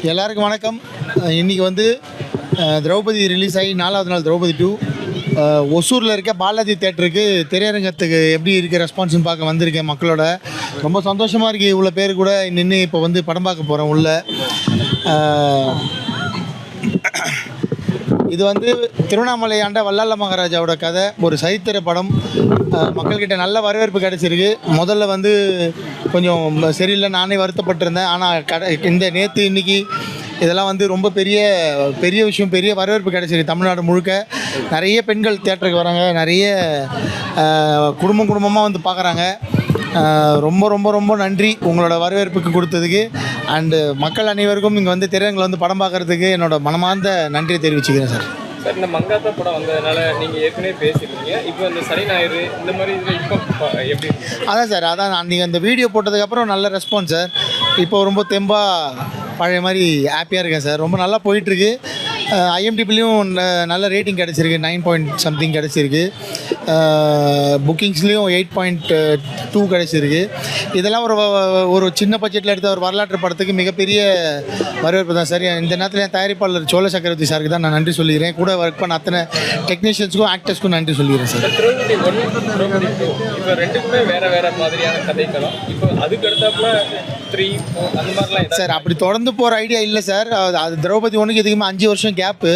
எல்லாருக்கும் வணக்கம். இன்றைக்கி வந்து திரௌபதி ரிலீஸ் ஆகி 4வது நாள் திரௌபதி 2 ஒசூரில் இருக்க பாலாஜி தேட்டருக்கு திரையரங்கத்துக்கு எப்படி இருக்குது ரெஸ்பான்ஸ்னு பார்க்க வந்திருக்கேன் மக்களோட. ரொம்ப சந்தோஷமாக இருக்குது. இவ்வளோ பேர் கூட நின்று இப்போ வந்து படம் பார்க்க போகிறோம் உள்ள. இது வந்து திருவண்ணாமலை ஆண்ட வல்லால மகாராஜாவோட கதை, ஒரு சரித்திர படம். மக்கள்கிட்ட நல்ல வரவேற்பு கிடச்சிருக்கு. முதல்ல வந்து கொஞ்சம் சரியில்லை, நானே வருத்தப்பட்டிருந்தேன். ஆனால் இந்த நேற்று இன்றைக்கி இதெல்லாம் வந்து ரொம்ப பெரிய விஷயம், பெரிய வரவேற்பு கிடச்சிருக்கு. தமிழ்நாடு முழுக்க நிறைய பெண்கள் தியேட்டருக்கு வராங்க, நிறைய குடும்பமாக வந்து பார்க்குறாங்க. ரொம்ப ரொம்ப ரொம்ப நன்றி உங்களோட வரவேற்புக்கு கொடுத்ததுக்கு. அண்டு மக்கள் அனைவருக்கும் இங்கே வந்து திரையரங்கில் வந்து படம் பார்க்குறதுக்கு என்னோட மனமார்ந்த நன்றியை தெரிவிச்சுக்கிறேன் சார். சார், இந்த மங்காத்தா படம் வந்ததுனால நீங்கள் ஏற்கனவே பேசியிருக்கீங்க. இப்போ இந்த சனி ஞாயிறு இந்த மாதிரி இதில் இப்போ எப்படி? அதான் சார், நீங்கள் அந்த வீடியோ போட்டதுக்கப்புறம் நல்ல ரெஸ்பான்ஸ் சார். இப்போ ரொம்ப தெம்பாக பழைய மாதிரி ஹாப்பியாக இருக்கேன் சார். ரொம்ப நல்லா போயிட்டுருக்கு. ஐஎம்டிபிலையும் நல்ல ரேட்டிங் கிடச்சிருக்கு, 9 கிடச்சிருக்கு. புக்கிங்ஸ்லேயும் 8.2 கிடச்சிருக்கு. இதெல்லாம் ஒரு சின்ன பட்ஜெட்டில் எடுத்த ஒரு வரலாற்று படத்துக்கு மிகப்பெரிய வரவேற்பு தான் சார். இந்த நேரத்தில் என் தயாரிப்பாளர் சோழ சக்கரவர்த்தி சாருக்கு தான் நான் நன்றி சொல்லிக்கிறேன். கூட ஒர்க் பண்ண அத்தனை டெக்னீஷியன்ஸுக்கும் ஆக்டர்ஸ்க்கும் நன்றி சொல்லிக்கிறேன் சார். திரௌபதி 1, திரௌபதி 2 இப்போ ரெண்டுக்குமே வேறு மாதிரியான கதைக்களம். இப்போ அதுக்கு அடுத்தாப்புல 3, 4 அந்த மாதிரிலாம் சார் அப்படி தொடர்ந்து போகிற ஐடியா இல்லை சார். அது திரௌபதி 1க்கு எதுக்குமே 5 வருஷம் கேப்பு.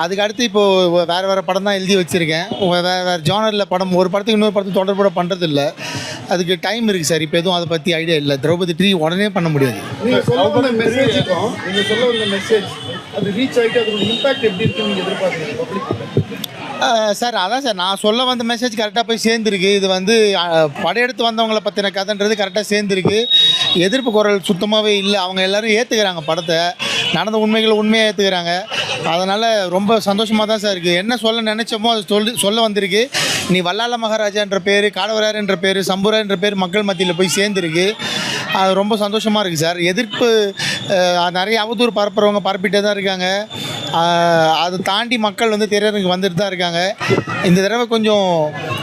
அதுக்கு அடுத்து இப்போது வேறு படம் தான் எழுதி வச்சுருக்கேன். வேறு ஜானரில் படம், ஒரு படத்துக்கு இன்னொரு படத்துக்கு தொடர்போட பண்ணுறது இல்லை. அதுக்கு டைம் இருக்குது சார். இப்போ எதுவும் அதை பற்றி ஐடியா இல்லை. திரௌபதி 3 உடனே பண்ண முடியாது. நீங்கள் சொல்ல வந்த மெசேஜ் அது ரீச் ஆகிட்டு அதோட இம்பாக்ட் எப்படி இருக்குன்னு நீங்கள் எதிர்பார்க்குறீங்க பப்ளிக்? சார் அதான் சார், நான் சொல்ல வந்த மெசேஜ் கரெக்டாக போய் சேர்ந்துருக்கு. இது வந்து படையெடுத்து வந்தவங்களை பற்றின கதைன்றது கரெக்டாக சேர்ந்துருக்கு. எதிர்ப்பு குரல் சுத்தமாகவே இல்லை. அவங்க எல்லோரும் ஏற்றுக்கிறாங்க, படத்தை நடந்த உண்மையாக ஏற்றுக்கிறாங்க. அதனால் ரொம்ப சந்தோஷமாக தான் சார் இருக்குது. என்ன சொல்ல நினச்சோமோ அது சொல்ல வந்திருக்கு. நீ வல்லால மகாராஜான்ற பேர், காடவராயன்ற பேர், சம்புரான்ற பேர் மக்கள் மத்தியில் போய் சேர்ந்துருக்கு. அது ரொம்ப சந்தோஷமாக இருக்குது சார். எதிர்ப்பு நிறைய அவதூறு பரப்புறவங்க பரப்பிட்டே தான் இருக்காங்க. அதை தாண்டி மக்கள் வந்து திரையரங்குக்கு வந்துட்டு தான் இருக்காங்க. இந்த தடவை கொஞ்சம்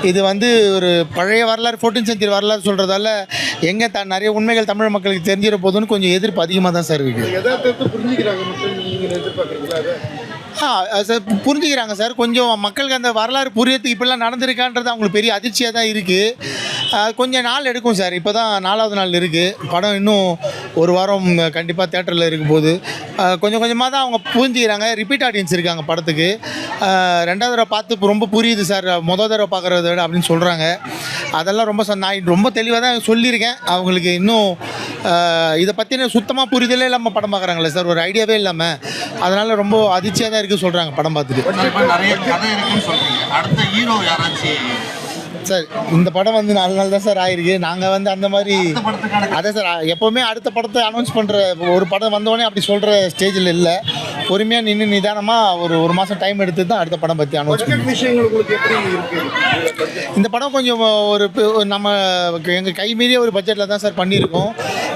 இது வந்து ஒரு பழைய வரலாறு, 14th century வரலாறு சொல்கிறதால எங்கே நிறைய உண்மைகள் தமிழ் மக்களுக்கு தெரிஞ்சிட போதுன்னு கொஞ்சம் எதிர்ப்பு அதிகமாக தான் சார் இருக்குது. சார் புரிஞ்சுக்கிறாங்க சார். கொஞ்சம் மக்களுக்கு அந்த வரலாறு புரியறதுக்கு இப்படிலாம் நடந்திருக்கான்றது அவங்களுக்கு பெரிய அதிர்ச்சியாக தான் இருக்குது. கொஞ்சம் நாள் எடுக்கும் சார். இப்போ தான் 4வது நாள் இருக்குது. படம் இன்னும் ஒரு வாரம் கண்டிப்பாக தேட்டரில் இருக்கும்போது கொஞ்சம் கொஞ்சமாக தான் அவங்க புரிஞ்சுக்கிறாங்க. ரிப்பீட் ஆடியன்ஸ் இருக்காங்க படத்துக்கு. 2வது தடவை பார்த்து ரொம்ப புரியுது சார், மொதல் தடவை பார்க்குறத விட அப்படின்னு சொல்கிறாங்க. அதெல்லாம் நான் ரொம்ப தெளிவாக தான் சொல்லியிருக்கேன். அவங்களுக்கு இன்னும் இதை பற்றின சுத்தமாக புரிதலே இல்லாமல் படம் பார்க்குறாங்களே சார், ஒரு ஐடியாவே இல்லாமல். அதனால் ரொம்ப அதிர்ச்சியாக தான் இருக்குது சொல்கிறாங்க படம் பார்த்துட்டு. நிறைய கதை இருக்குன்னு சொல்கிறீங்க. அடுத்த ஹீரோ யாராச்சும்? சார் இந்த படம் வந்து 4 நாள் தான் சார் ஆயிருக்கு. நாங்கள் வந்து அந்த மாதிரி அதான் சார், எப்போவுமே அடுத்த படத்தை அனௌன்ஸ் பண்ணுற ஒரு படம் வந்தோடனே அப்படி சொல்கிற ஸ்டேஜில் இல்லை. பொறுமையாக நிதானமாக ஒரு மாதம் டைம் எடுத்து தான் அடுத்த படம் பற்றி அனௌன்ஸ் பண்ணுவோம். இந்த படம் கொஞ்சம் நம்ம எங்கள் கை மீறிய ஒரு பட்ஜெட்டில் தான் சார் பண்ணியிருக்கோம்.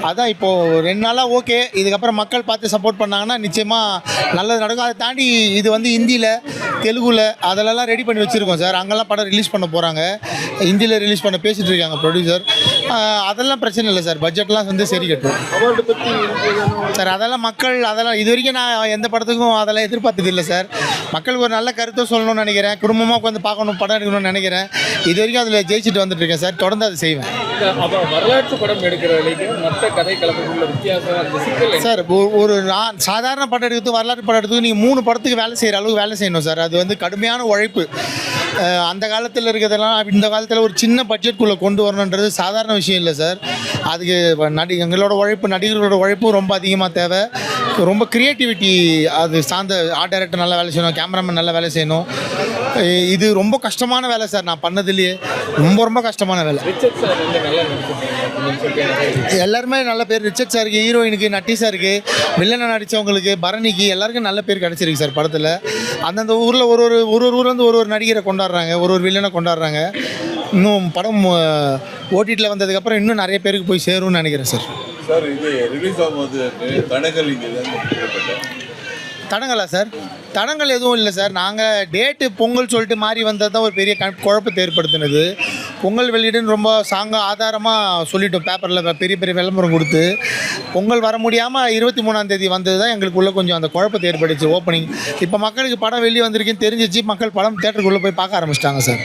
அதான் இப்போது 2 நாளாக ஓகே. இதுக்கப்புறம் மக்கள் பார்த்து சப்போர்ட் பண்ணாங்கன்னா நிச்சயமாக நல்லது நடக்கும். அதை தாண்டி இது வந்து ஹிந்தியில், தெலுங்குல அதெல்லாம் ரெடி பண்ணி வச்சுருக்கோம் சார். அங்கெல்லாம் படம் ரிலீஸ் பண்ண போகிறாங்க. ஹிந்தியில் ரிலீஸ் பண்ண பேசிகிட்டு இருக்காங்க ப்ரொடியூசர். அதெல்லாம் பிரச்சனை இல்லை சார். பட்ஜெட்லாம் வந்து சரி கட்டும் சார். அதெல்லாம் இது வரைக்கும் நான் எந்த படத்துக்கும் அதெல்லாம் எதிர்பார்த்தது இல்லை சார். மக்களுக்கு ஒரு நல்ல கருத்தை சொல்லணும்னு நினைக்கிறேன். குடும்பமாக உட்காந்து பார்க்கணும், படம் எடுக்கணும்னு நினைக்கிறேன். இது வரைக்கும் அதில் ஜெயிச்சுட்டு வந்துட்டு இருக்கேன் சார். தொடர்ந்து அதை செய்வேன். வரலாற்று படம் எடுக்கிறதுக்கு மற்ற கதை கலப்புள்ள வித்தியாசம் சார். ஒரு சாதாரண படம் எடுக்கிறது, வரலாற்று படம் எடுக்கிறது நீங்கள் 3 படத்துக்கு வேலை செய்கிற அளவுக்கு வேலை செய்யணும் சார். அது வந்து கடுமையான உழைப்பு. அந்த காலத்தில் இருக்கிறதெல்லாம் இந்த காலத்தில் ஒரு சின்ன பட்ஜெட்குள்ளே கொண்டு வரணுன்றது சாதாரண விஷயம் இல்லை சார். அதுக்கு எங்களோட உழைப்பு, நடிகர்களோட உழைப்பும் ரொம்ப அதிகமாக தேவை. ரொம்ப க்ரியேட்டிவிட்டி அது சார்ந்த ஆர்ட் டைரக்டர் நல்லா வேலை செய்யணும், கேமராமேன் நல்லா வேலை செய்யணும். இது ரொம்ப கஷ்டமான வேலை சார். நான் பண்ணதுலேயே ரொம்ப கஷ்டமான வேலை. எல்லாருமே நல்ல பேர். ரிச்சர்ட் சாருக்கு, ஹீரோயினுக்கு, நட்டி சாருக்கு, வில்லனை நடித்தவங்களுக்கு, பரணிக்கு எல்லாருக்கும் நல்ல பேர் கிடச்சிருக்கு சார் படத்தில். அந்தந்த ஊரில் ஒரு ஊர்லேருந்து ஒரு நடிகரை கொண்டாடுறாங்க, ஒரு வில்லனை கொண்டாடுறாங்க. இன்னும் படம் ஓடிடியில் வந்ததுக்கப்புறம் இன்னும் நிறைய பேருக்கு போய் சேரும்னு நினைக்கிறேன் சார். சார் இது ரிலீஸ் ஆகும்போது தடங்கள் இங்கே தடங்களா சார்? தடங்கள் எதுவும் இல்லை சார். நாங்கள் டேட்டு பொங்கல் சொல்லிட்டு மாறி வந்தது தான் ஒரு பெரிய குழப்பத்தை ஏற்படுத்தினது. பொங்கல் வெளியிடுன்னு ரொம்ப ஆதாரமாக சொல்லிட்டோம், பேப்பரில் பெரிய பெரிய விளம்பரம் கொடுத்து. பொங்கல் வர முடியாமல் 23ஆம் தேதி வந்தது தான் எங்களுக்குள்ளே கொஞ்சம் அந்த குழப்பத்தை ஏற்படுச்சு ஓப்பனிங். இப்போ மக்களுக்கு படம் வெளியே வந்திருக்குன்னு தெரிஞ்சிச்சு, மக்கள் படம் தேட்டருக்குள்ளே போய் பார்க்க ஆரம்பிச்சிட்டாங்க சார்.